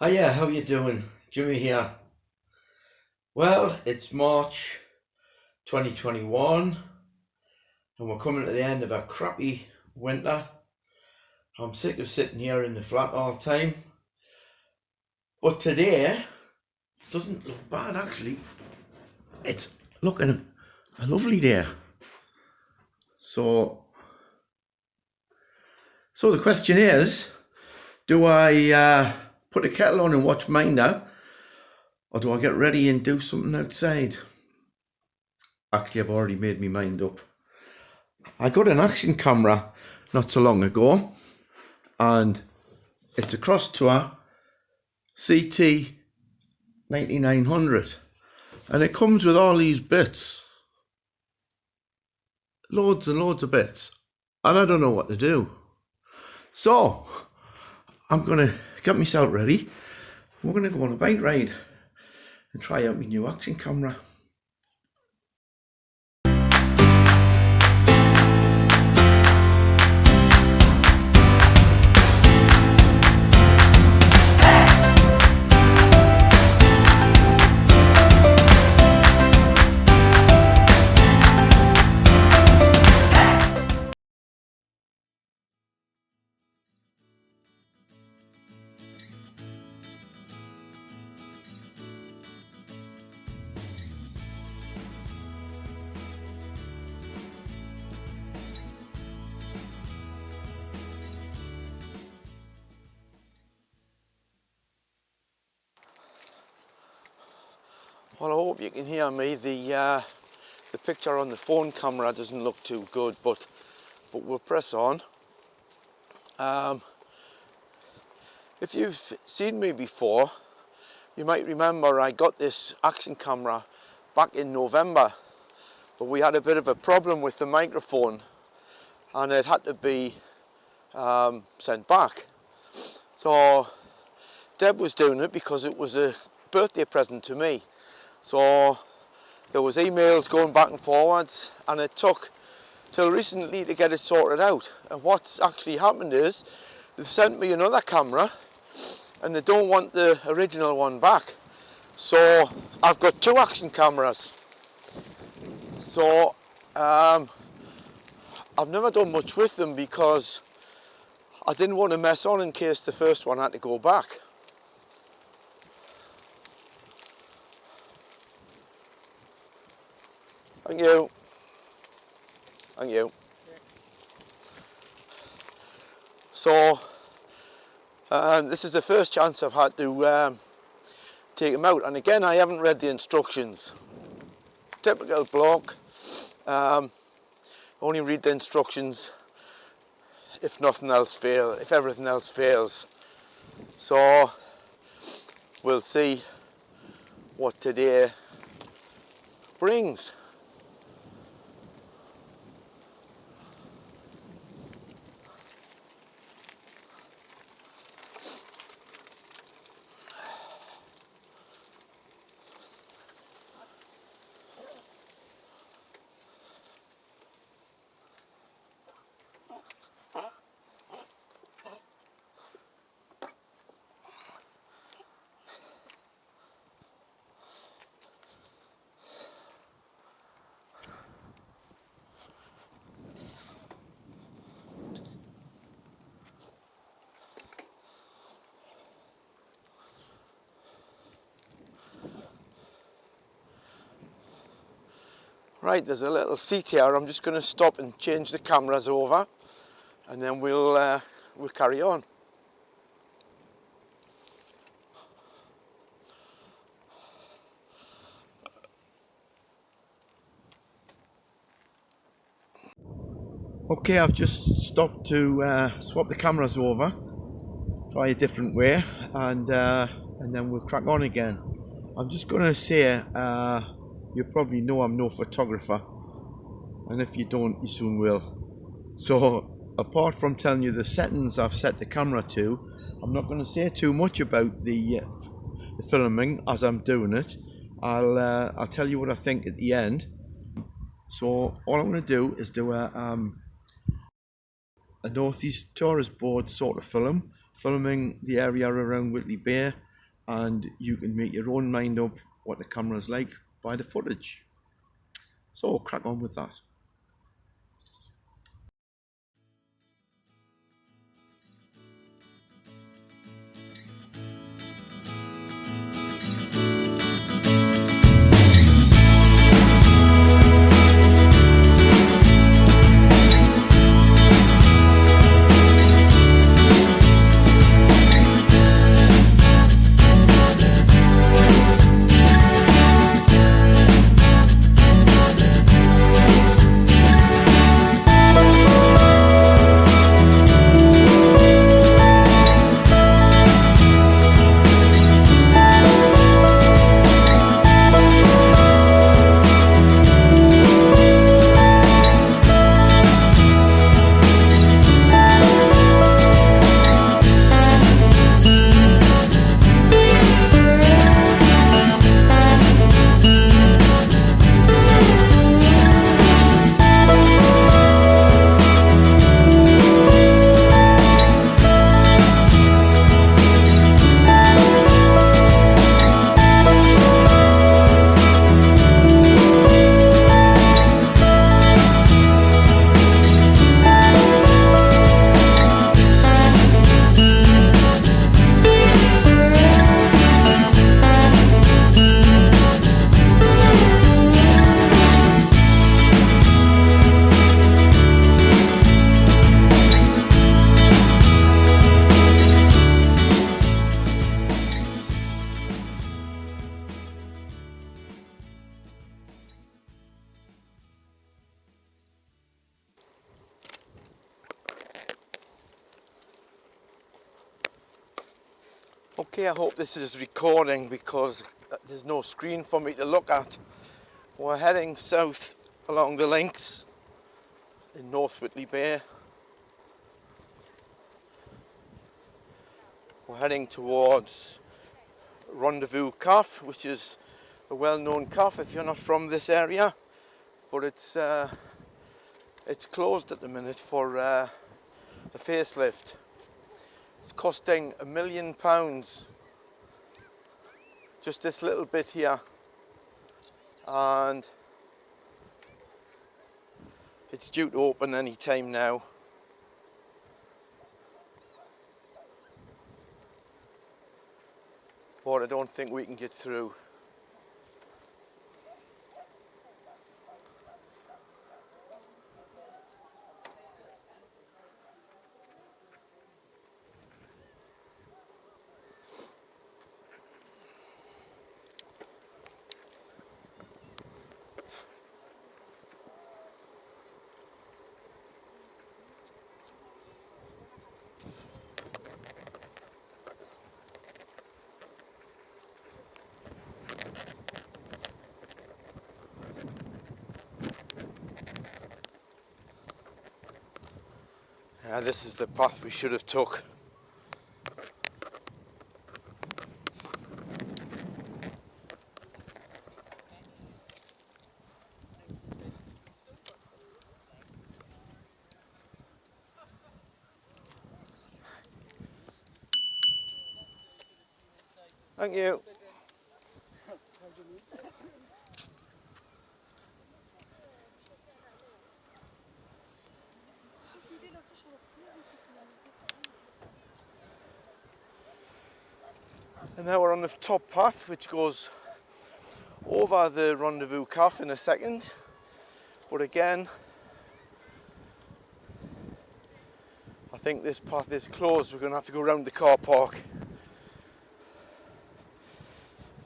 Hiya, how you doing? Jimmy here. Well, it's March 2021 and we're coming to the end of a crappy winter. I'm sick of sitting here in the flat all the time. But today doesn't look bad actually. It's looking a lovely day. So the question is, do I put the kettle on and watch Minder, or do I get ready and do something outside? Actually, I've already made my mind up. I got an action camera not so long ago, and it's a Crosstour CT9900, and it comes with all these bits, loads and loads of bits, and I don't know what to do. So I'm gonna get myself ready. We're gonna go on a bike ride and try out my new action camera. Well, I hope you can hear me. The picture on the phone camera doesn't look too good, but we'll press on. If you've seen me before, you might remember I got this action camera back in November, but we had a bit of a problem with the microphone and it had to be sent back. So Deb was doing it because it was a birthday present to me. So there was emails going back and forwards, and it took till recently to get it sorted out. And what's actually happened is they've sent me another camera and they don't want the original one back. So I've got two action cameras. So I've never done much with them because I didn't want to mess on in case the first one had to go back. Thank you. Thank you. So this is the first chance I've had to take them out, and again I haven't read the instructions. Typical bloke. Only read the instructions if nothing else fails, if everything else fails. So we'll see what today brings. Right, there's a little seat here. I'm just going to stop and change the cameras over, and then we'll carry on. Okay, I've just stopped to swap the cameras over, try a different way, and then we'll crack on again. I'm just going to say, you probably know I'm no photographer, and if you don't, you soon will. So apart from telling you the settings I've set the camera to, I'm not going to say too much about the filming as I'm doing it. I'll tell you what I think at the end. So all I'm going to do is do a northeast tourist board sort of filming the area around Whitley Bay, and you can make your own mind up what the camera is like by the footage. So crack on with that. Okay, I hope this is recording because there's no screen for me to look at. We're heading south along the links in North Whitley Bay. We're heading towards Rendezvous Cafe, which is a well-known cafe if you're not from this area, but it's closed at the minute for a facelift. It's costing £1 million, just this little bit here, and it's due to open any time now. But I don't think we can get through. This is the path we should have took. Thank you. And now we're on the top path, which goes over the Rendezvous Cafe in a second. But again, I think this path is closed. We're going to have to go around the car park.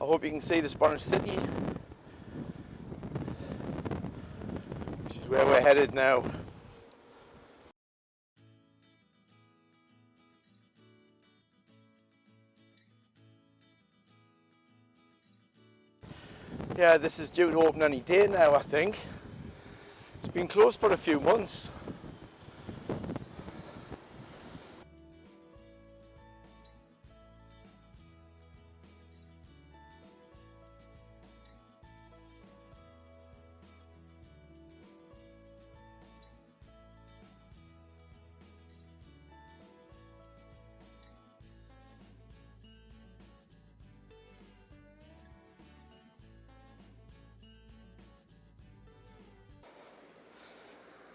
I hope you can see the Spanish City, which is where we're headed now. Yeah, this is due to open any day now, I think. It's been closed for a few months.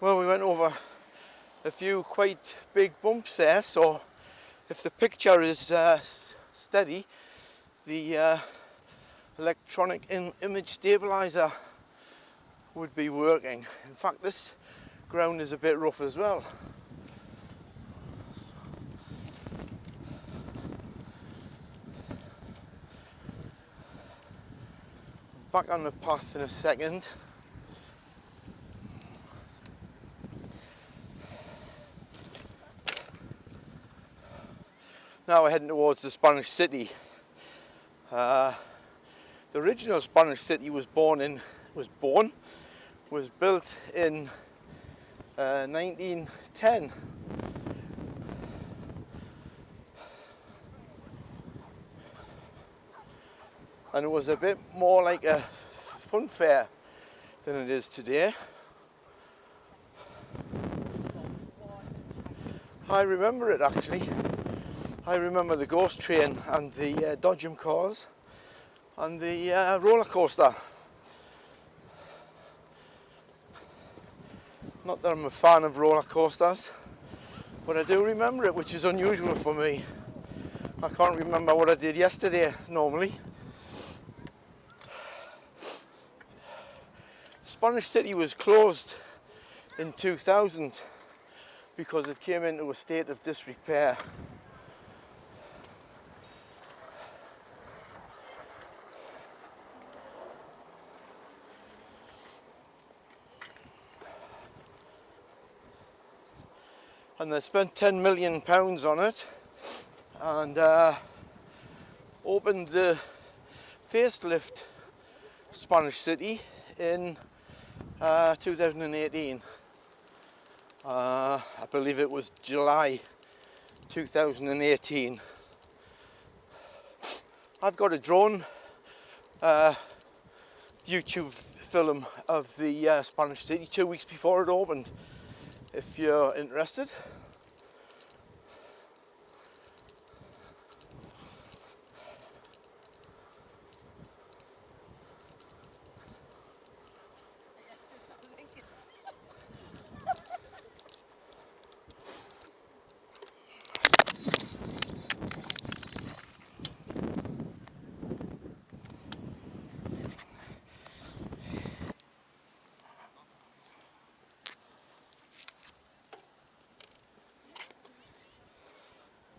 Well, we went over a few quite big bumps there, so if the picture is steady, the electronic image stabilizer would be working. In fact, this ground is a bit rough as well. Back on the path in a second. Now we're heading towards the Spanish City. The original Spanish City was built in 1910. And it was a bit more like a fun fair than it is today. I remember it actually. I remember the ghost train and the dodgem cars and the roller coaster. Not that I'm a fan of roller coasters, but I do remember it, which is unusual for me. I can't remember what I did yesterday normally. Spanish City was closed in 2000 because it came into a state of disrepair. And they spent £10 million on it and opened the facelift Spanish City in 2018. I believe it was July 2018. I've got a drone YouTube film of the Spanish City 2 weeks before it opened, if you're interested.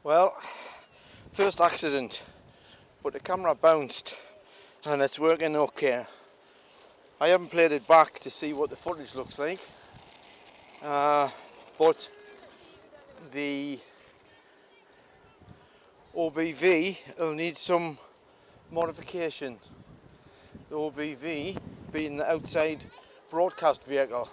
Well, first accident, but the camera bounced and it's working okay. I haven't played it back to see what the footage looks like, but the OBV will need some modification. The OBV being the outside broadcast vehicle.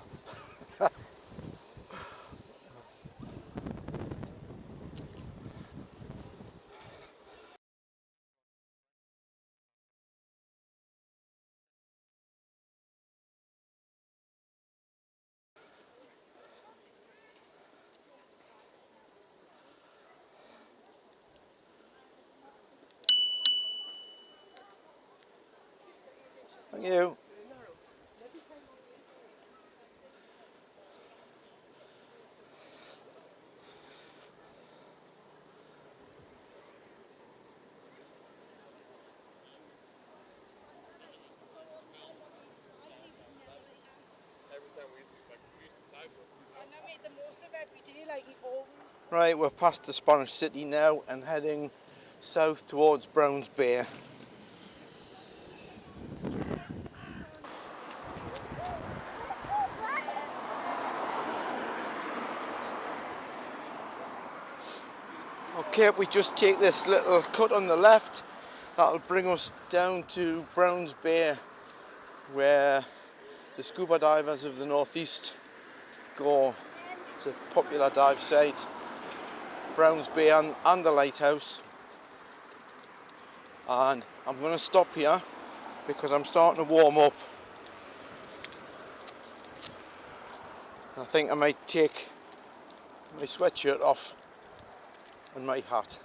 Thank you. Right, we're past the Spanish City now and heading south towards Browns Bay. Okay, if we just take this little cut on the left, that'll bring us down to Browns Bay, where the scuba divers of the northeast go. It's a popular dive site. Browns Bay and the lighthouse. And I'm going to stop here because I'm starting to warm up. I think I might take my sweatshirt off and my hat.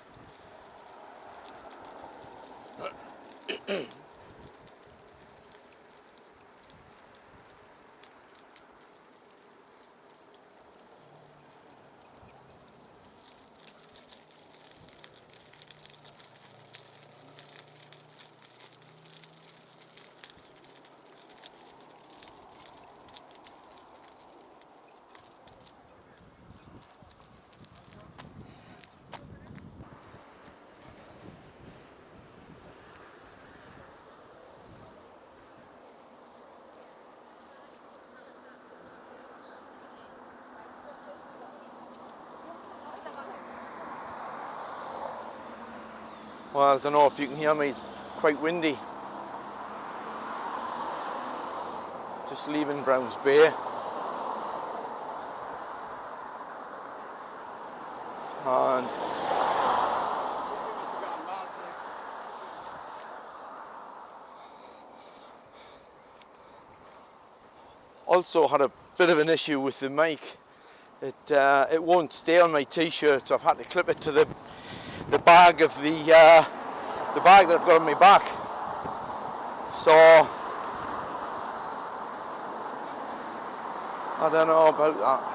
Well, I don't know if you can hear me, it's quite windy. Just leaving Browns Bay. And also had a bit of an issue with the mic. It won't stay on my t-shirt, so I've had to clip it to the bag of the bag that I've got on my back. So I don't know about that.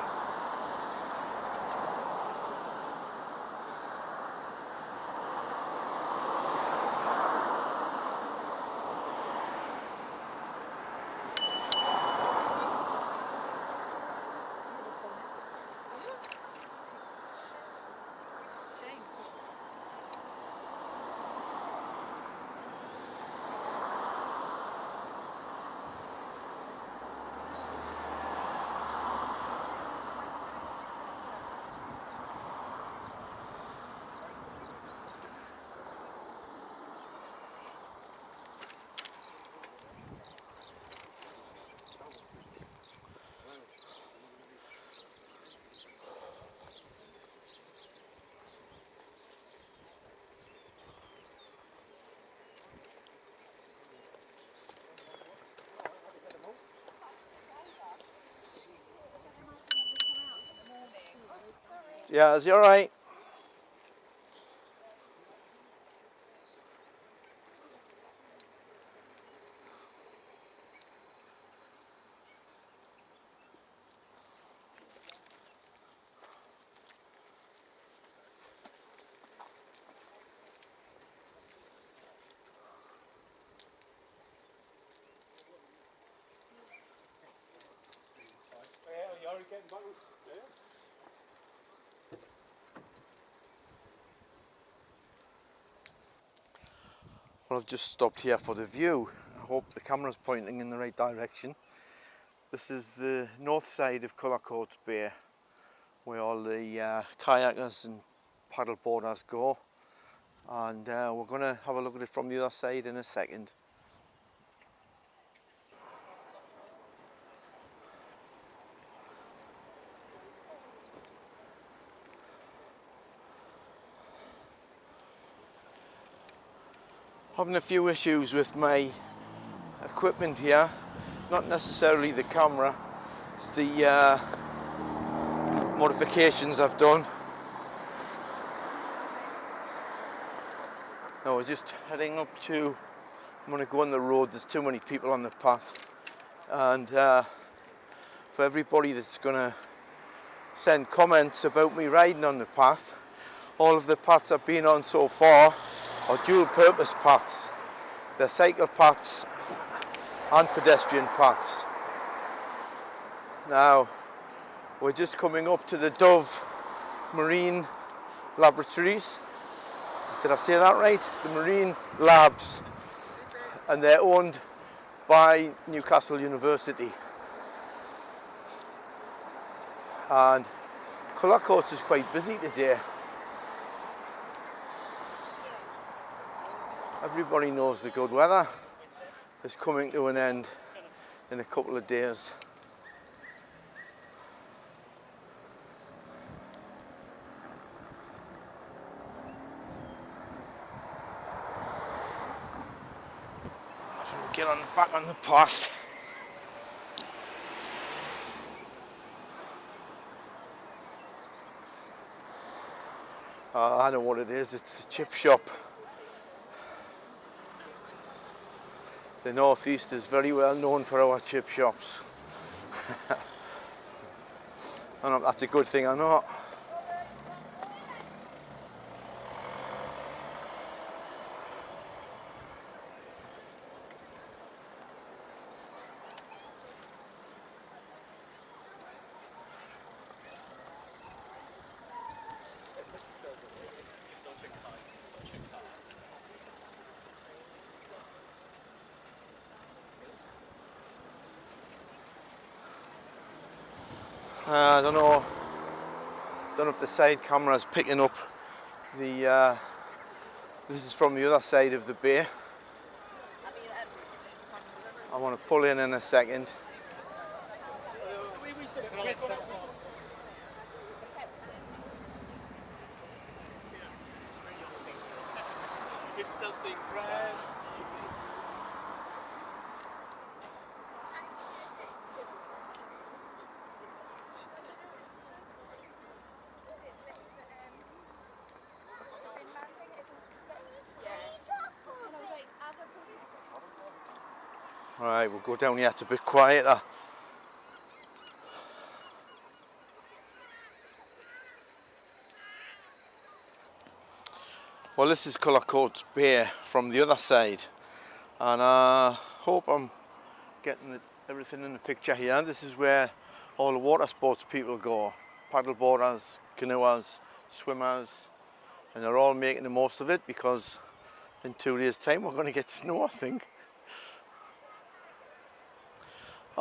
Yeah, is he all right? Well, I've just stopped here for the view. I hope the camera's pointing in the right direction. This is the north side of Crosstour Bay, where all the kayakers and paddle boarders go. And we're going to have a look at it from the other side in a second. Having a few issues with my equipment here, not necessarily the camera, the modifications I've done. Now we're just heading up to, I'm going to go on the road, there's too many people on the path, and for everybody that's going to send comments about me riding on the path, all of the paths I've been on so far are dual purpose paths. They're cycle paths and pedestrian paths. Now we're just coming up to the Dove Marine Laboratories. Did I say that right? The Marine Labs, and they're owned by Newcastle University. And Crosstour is quite busy today. Everybody knows the good weather is coming to an end in a couple of days. So we'll get back on the path. I know what it is, it's the chip shop. The northeast is very well known for our chip shops. And that's a good thing, I know. I don't know if the side camera is picking up the This is from the other side of the bay. I want to pull in a second. Alright, we'll go down here, it's a bit quieter. Well, this is Cullercoats Bay from the other side, and I hope I'm getting everything in the picture here. This is where all the water sports people go, paddleboarders, canoers, swimmers, and they're all making the most of it because in 2 days' time we're going to get snow, I think.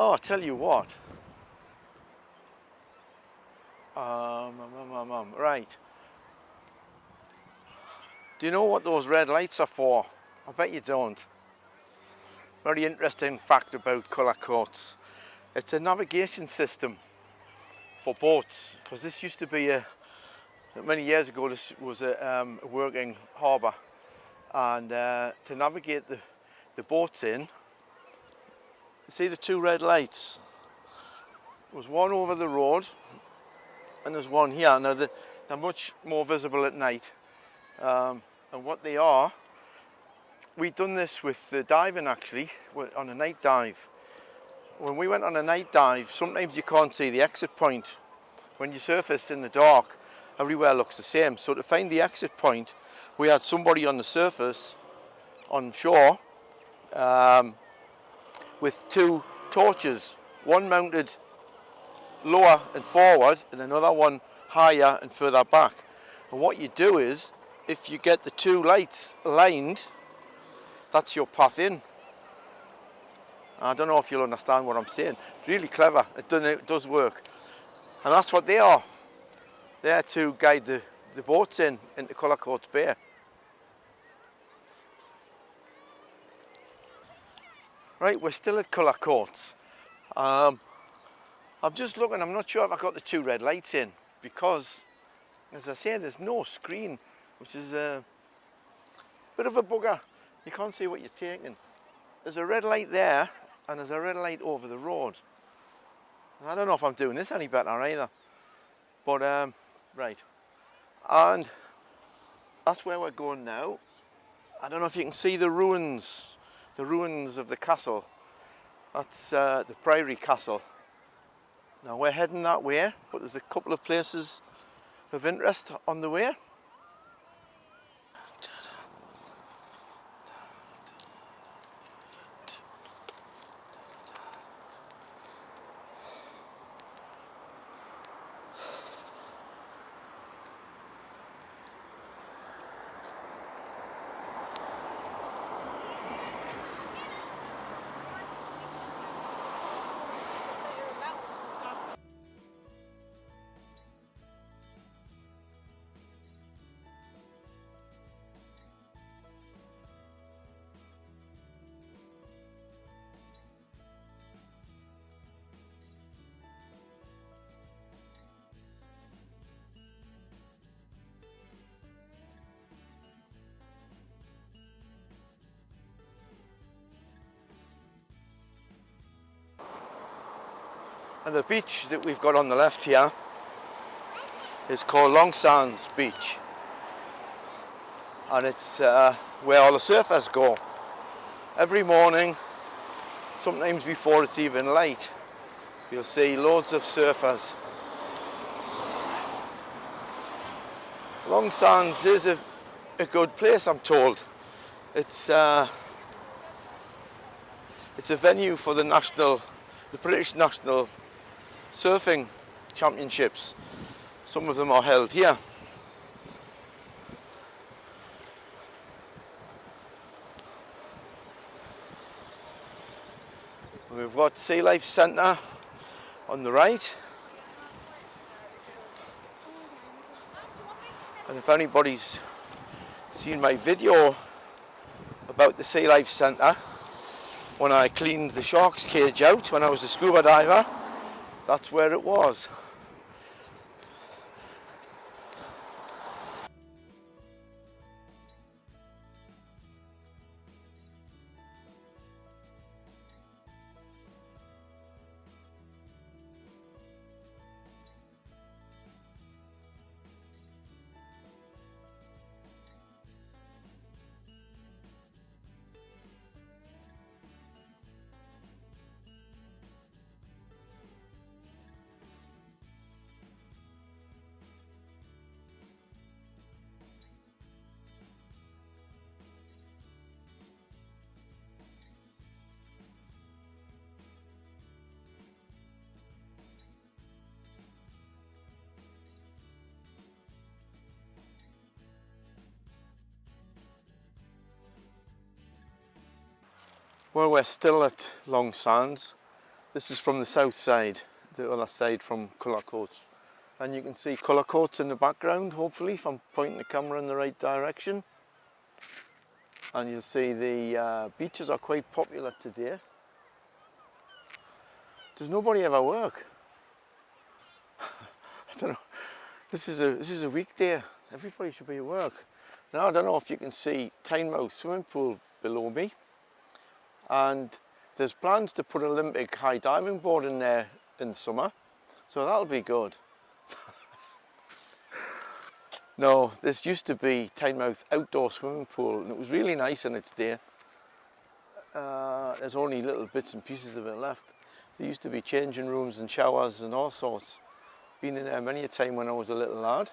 Oh, I tell you what. Right. Do you know what those red lights are for? I bet you don't. Very interesting fact about Cullercoats. It's a navigation system for boats, because this used to be many years ago, this was a working harbour, and to navigate the boats in, see the two red lights? There's one over the road and there's one here. Now they're much more visible at night, and what they are, we've done this with the diving actually, on a night dive. When we went on a night dive, sometimes you can't see the exit point. When you surface in the dark, everywhere looks the same. So to find the exit point, we had somebody on the surface, on shore, with two torches, one mounted lower and forward and another one higher and further back. And what you do is, if you get the two lights aligned, that's your path in. I don't know if you'll understand what I'm saying. It's really clever, it does work. And that's what they are. They're to guide the boats into Cullercoats Bay. Right, we're still at Cullercoats. I'm just looking, I'm not sure if I got the two red lights in, because, as I say, there's no screen, which is a bit of a bugger. You can't see what you're taking. There's a red light there, and there's a red light over the road. I don't know if I'm doing this any better either. But, right. And that's where we're going now. I don't know if you can see the ruins of the castle. That's the Priory Castle. Now we're heading that way, but there's a couple of places of interest on the way. And the beach that we've got on the left here is called Long Sands Beach, and it's where all the surfers go. Every morning, sometimes before it's even light, you'll see loads of surfers. Long Sands is a good place, I'm told. It's a venue for the British National Surfing Championships. Some of them are held here. We've got Sea Life Centre on the right, and if anybody's seen my video about the Sea Life Centre when I cleaned the shark's cage out when I was a scuba diver, that's where it was. Well, we're still at Long Sands. This is from the south side, the other side from Cullercoats. And you can see Cullercoats in the background, hopefully, if I'm pointing the camera in the right direction. And you'll see the beaches are quite popular today. Does nobody ever work? I don't know. This is a weekday. Everybody should be at work. Now, I don't know if you can see Tynemouth swimming pool below me. And there's plans to put an Olympic high diving board in there in the summer, so that'll be good. No, this used to be Tynemouth outdoor swimming pool, and it was really nice in its day. There's only little bits and pieces of it left. There used to be changing rooms and showers and all sorts. Been in there many a time when I was a little lad.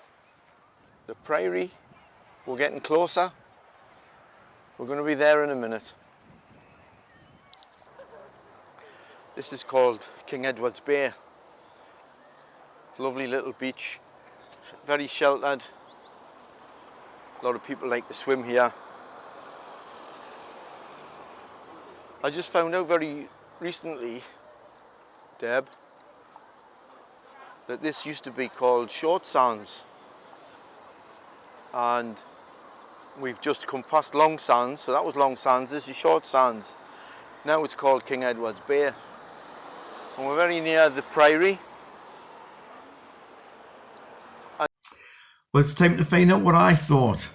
The Priory, we're getting closer. We're going to be there in a minute. This is called King Edward's Bay. Lovely little beach, very sheltered. A lot of people like to swim here. I just found out very recently, Deb, that this used to be called Short Sands. And we've just come past Long Sands, so that was Long Sands, this is Short Sands. Now it's called King Edward's Bay. And we're very near the Priory. Well, it's time to find out what I thought.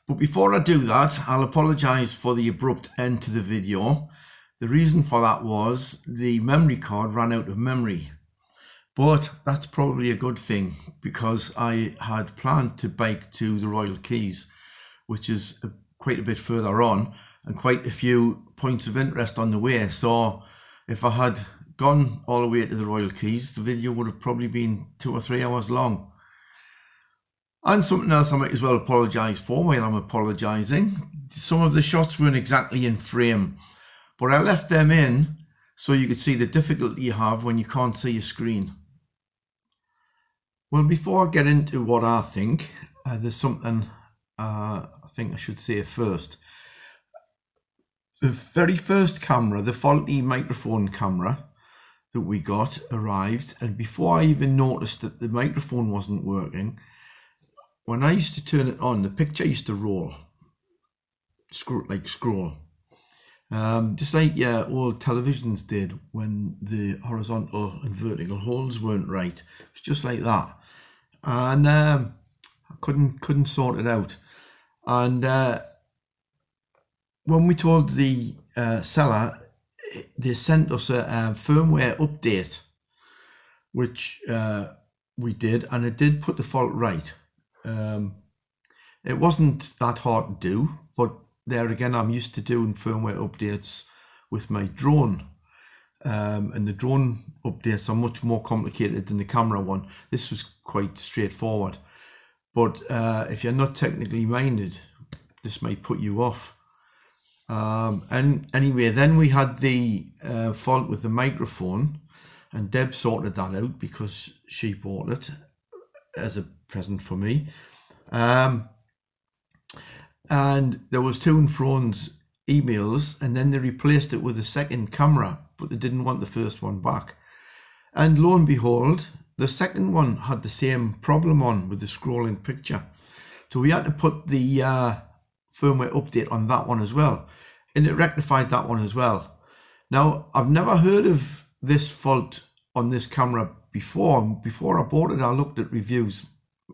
But before I do that, I'll apologise for the abrupt end to the video. The reason for that was the memory card ran out of memory. But that's probably a good thing, because I had planned to bike to the Royal Quays, which is quite a bit further on, and quite a few points of interest on the way. So if I had gone all the way to the Royal Quays, the video would have probably been 2 or 3 hours long. And something else I might as well apologise for while I'm apologising. Some of the shots weren't exactly in frame, but I left them in so you could see the difficulty you have when you can't see your screen. Well, before I get into what I think, there's something I think I should say first. The very first camera, the faulty microphone camera that we got, arrived, and before I even noticed that the microphone wasn't working, when I used to turn it on, the picture used to roll, scroll, just like old televisions did when the horizontal and vertical holes weren't right. It's just like that, and I couldn't sort it out. And when we told the seller, they sent us a firmware update, which we did, and it did put the fault right. It wasn't that hard to do, but there again, I'm used to doing firmware updates with my drone, and the drone updates are much more complicated than the camera one. This was quite straightforward, but if you're not technically minded, this might put you off. And anyway, then we had the fault with the microphone, and Deb sorted that out because she bought it as a present for me. And there was to and fro's emails, and then they replaced it with a second camera, but they didn't want the first one back. And lo and behold, the second one had the same problem on with the scrolling picture. So we had to put the firmware update on that one as well, and it rectified that one as well. Now, I've never heard of this fault on this camera before. Before I bought it, I looked at reviews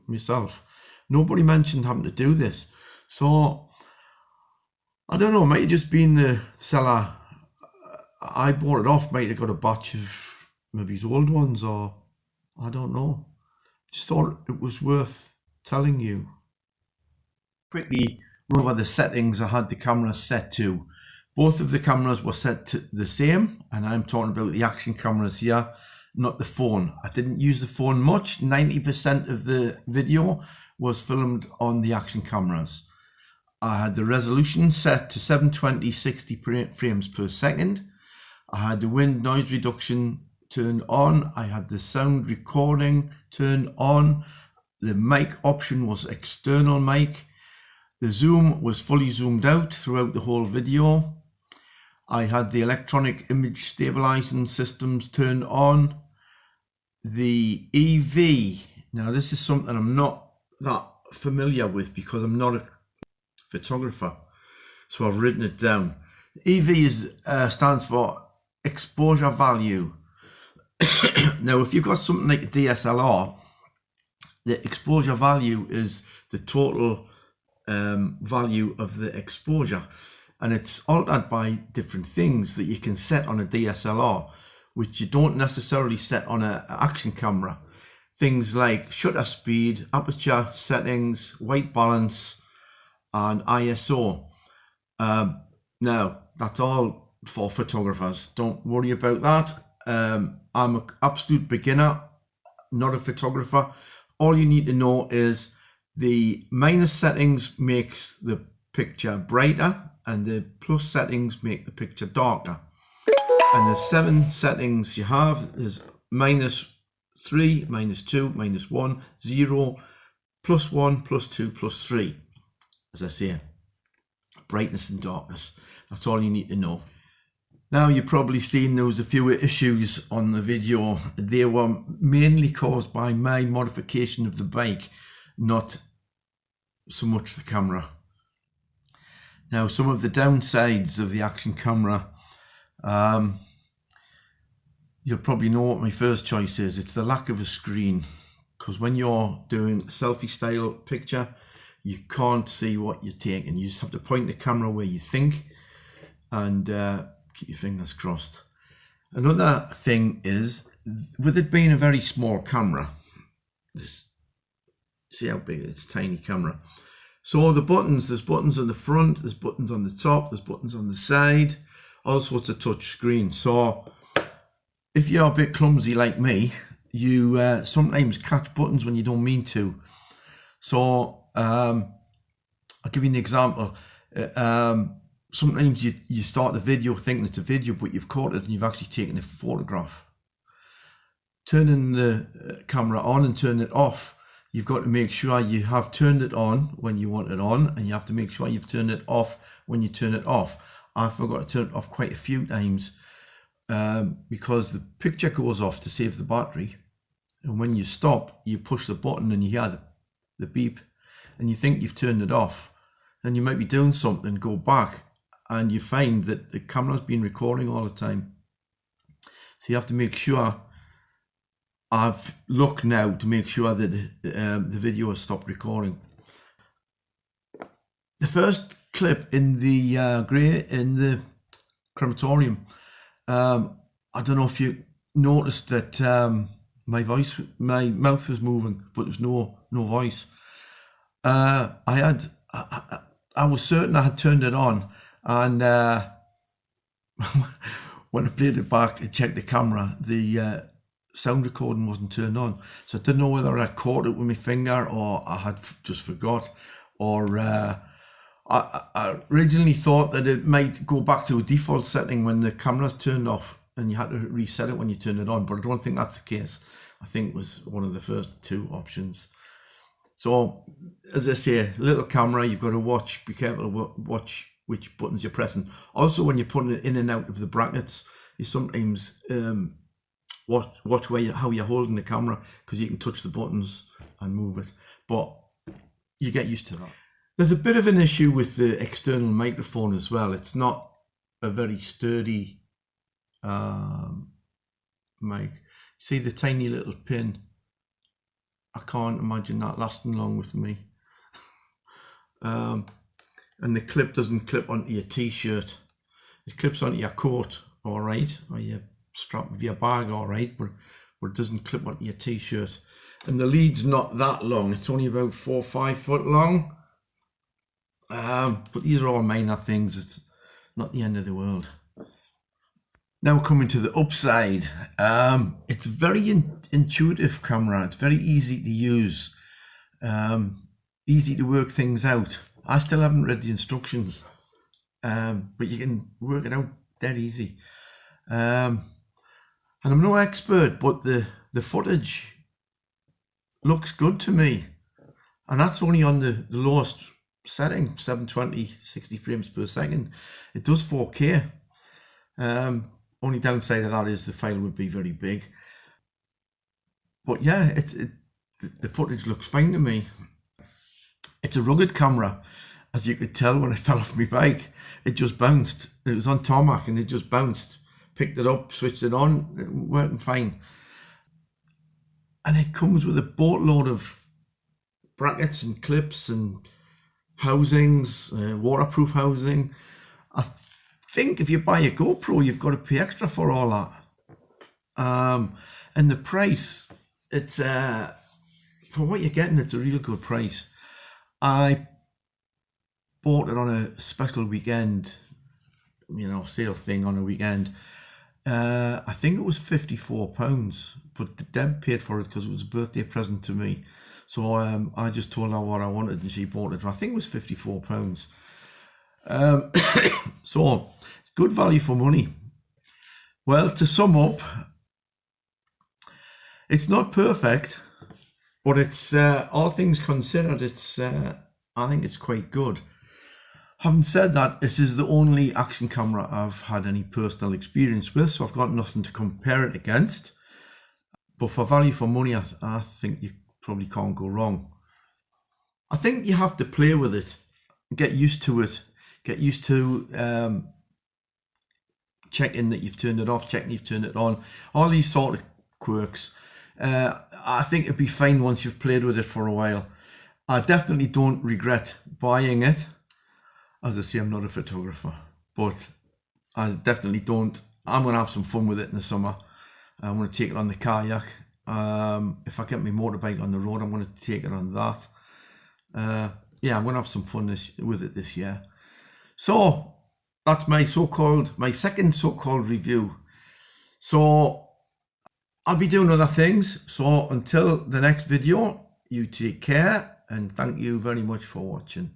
myself. Nobody mentioned having to do this. So I don't know, might have just been the seller I bought it off, might have got a batch of maybe his old ones, or I don't know. Just thought it was worth telling you. Quickly run over the settings I had the camera set to. Both of the cameras were set to the same, and I'm talking about the action cameras here, not the phone. I didn't use the phone much. 90% of the video was filmed on the action cameras. I had the resolution set to 720 60 frames per second. I had the wind noise reduction turned on. I had the sound recording turned on. The mic option was external mic. The zoom was fully zoomed out throughout the whole video. I had the electronic image stabilizing systems turned on. The EV, now this is something I'm not that familiar with because I'm not a photographer, so I've written it down. EV stands for exposure value. Now, if you've got something like a DSLR, the exposure value is the total value of the exposure, and it's altered by different things that you can set on a DSLR, which you don't necessarily set on an action camera. Things like shutter speed, aperture settings, white balance, and ISO. Now, that's all for photographers. Don't worry about that. I'm an absolute beginner, not a photographer. All you need to know is the minus settings makes the picture brighter, and the plus settings make the picture darker. And the 7 settings you have is -3, -2, -1, 0, +1, +2, +3. As I say, brightness and darkness. That's all you need to know. Now, you've probably seen there was a few issues on the video. They were mainly caused by my modification of the bike, not so much the camera. Now, some of the downsides of the action camera, you'll probably know what my first choice is. It's the lack of a screen, because when you're doing a selfie style picture, you can't see what you're taking. You just have to point the camera where you think and keep your fingers crossed. Another thing is, with it being a very small camera, see how big it is, it's a tiny camera. So the buttons, there's buttons on the front, there's buttons on the top, there's buttons on the side, all sorts of touch screen. So if you're a bit clumsy like me, you sometimes catch buttons when you don't mean to. So I'll give you an example. Sometimes you start the video thinking it's a video, but you've caught it and you've actually taken a photograph. Turning the camera on and turning it off, you've got to make sure you have turned it on when you want it on, and you have to make sure you've turned it off when you turn it off. I forgot to turn it off quite a few times because the picture goes off to save the battery, and when you stop, you push the button and you hear the beep, and you think you've turned it off, and you might be doing something, go back, and you find that the camera's been recording all the time. So you have to make sure. I've looked now to make sure that the video has stopped recording. The first clip in the in the crematorium, I don't know if you noticed that my mouth was moving, but there's no voice. I was certain I had turned it on, and when I played it back and checked the camera, the sound recording wasn't turned on. So I didn't know whether I caught it with my finger or I had just forgot, or I originally thought that it might go back to a default setting when the camera's turned off and you had to reset it when you turn it on, but I don't think that's the case. I think it was one of the first 2 options. So as I say, little camera, you've got to be careful to watch which buttons you're pressing. Also, when you're putting it in and out of the brackets, you sometimes watch how you're holding the camera, because you can touch the buttons and move it, but you get used to that. There's a bit of an issue with the external microphone as well. It's not a very sturdy mic. See the tiny little pin? I can't imagine that lasting long with me. And the clip doesn't clip onto your t-shirt. It clips onto your coat, all right, or your strap of your bag, all right, but it doesn't clip onto your t-shirt. And the lead's not that long. It's only about 4 or 5 foot long. But these are all minor things. It's not the end of the world. Now coming to the upside, it's a very intuitive camera. It's very easy to use, easy to work things out. I still haven't read the instructions, but you can work it out dead easy. And I'm no expert, but the footage looks good to me. And that's only on the lowest setting, 720, 60 frames per second. It does 4K. Only downside of that is the file would be very big. But yeah, the footage looks fine to me. It's a rugged camera, as you could tell when I fell off my bike. It just bounced. It was on tarmac and it just bounced. Picked it up, switched it on, it working fine. And it comes with a boatload of brackets and clips and housings, waterproof housing. I think if you buy a GoPro, you've got to pay extra for all that. And the price, it's for what you're getting, it's a real good price. I bought it on a special weekend, sale thing on a weekend. I think it was £54, but Deb paid for it because it was a birthday present to me. So I just told her what I wanted and she bought it. I think it was £54. So it's good value for money. Well, to sum up, it's not perfect, but it's all things considered, it's I think it's quite good. Having said that, this is the only action camera I've had any personal experience with, so I've got nothing to compare it against. But for value for money, I think you probably can't go wrong. I think you have to play with it, get used to it, get used to checking that you've turned it off, checking you've turned it on, all these sort of quirks. I think it'd be fine once you've played with it for a while. I definitely don't regret buying it. As I say, I'm not a photographer, but I definitely don't. I'm going to have some fun with it in the summer. I'm going to take it on the kayak. If I get my motorbike on the road, I'm going to take it on that. Yeah, I'm going to have some fun with it this year. So that's my second so-called review. So I'll be doing other things. So until the next video, you take care and thank you very much for watching.